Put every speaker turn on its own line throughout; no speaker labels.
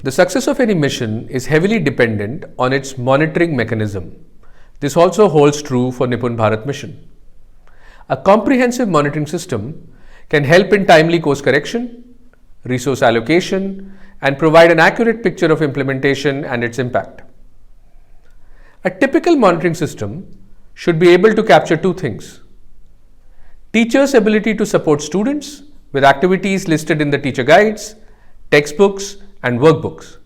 The success of any mission is heavily dependent on its monitoring mechanism. This also holds true for NIPUN Bharat Mission. A comprehensive monitoring system can help in timely course correction, resource allocation, and provide an accurate picture of implementation and its impact. A typical monitoring system should be able to capture two things: teachers' ability to support students with activities listed in the teacher guides, textbooks, and workbooks,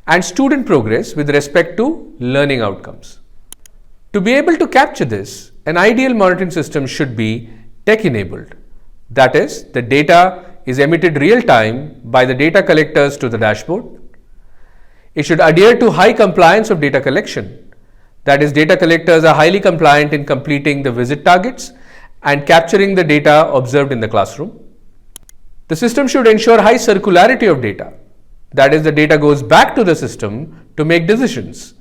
and student progress with respect to learning outcomes. To be able to capture this, an ideal monitoring system should be tech-enabled. That is, the data is emitted real-time by the data collectors to the dashboard. It should adhere to high compliance of data collection. That is, data collectors are highly compliant in completing the visit targets and capturing the data observed in the classroom. The system should ensure high circularity of data. That is, the data goes back to the system to make decisions.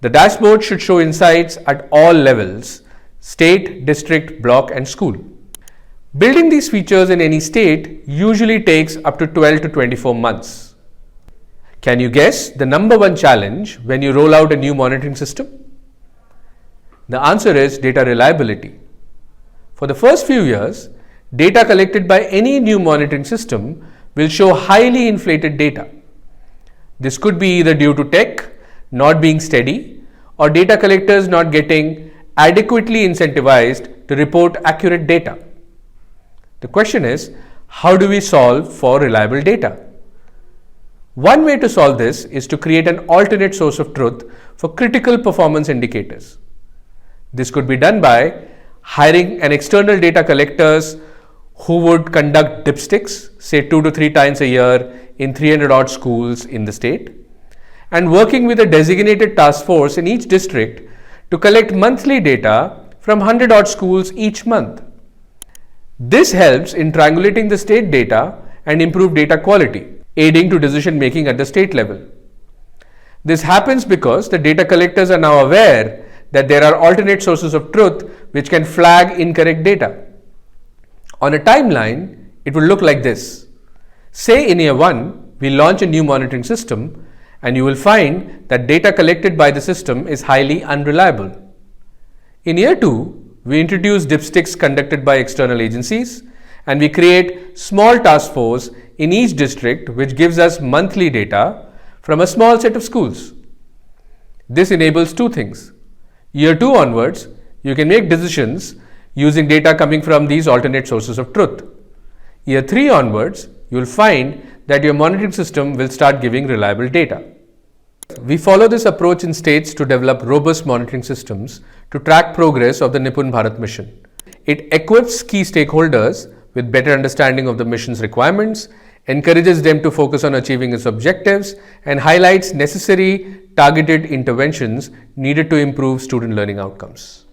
The dashboard should show insights at all levels: state, district, block, and school. Building these features in any state usually takes up to 12 to 24 months. Can you guess the number one challenge when you roll out a new monitoring system? The answer is data reliability. For the first few years, data collected by any new monitoring system will show highly inflated data. This could be either due to tech not being steady or data collectors not getting adequately incentivized to report accurate data. The question is, how do we solve for reliable data? One way to solve this is to create an alternate source of truth for critical performance indicators. This could be done by hiring an external data collectors who would conduct dipsticks, say 2 to 3 times a year in 300 odd schools in the state, and working with a designated task force in each district to collect monthly data from 100 odd schools each month. This helps in triangulating the state data and improve data quality, aiding to decision making at the state level. This happens because the data collectors are now aware that there are alternate sources of truth which can flag incorrect data. On a timeline, it will look like this. Say in year 1, we launch a new monitoring system, and you will find that data collected by the system is highly unreliable. In year 2, we introduce dipsticks conducted by external agencies, and we create small task force in each district which gives us monthly data from a small set of schools. This enables two things. Year 2 onwards, you can make decisions using data coming from these alternate sources of truth. Year 3 onwards, you will find that your monitoring system will start giving reliable data. We follow this approach in states to develop robust monitoring systems to track progress of the NIPUN Bharat Mission. It equips key stakeholders with better understanding of the mission's requirements, encourages them to focus on achieving its objectives, and highlights necessary targeted interventions needed to improve student learning outcomes.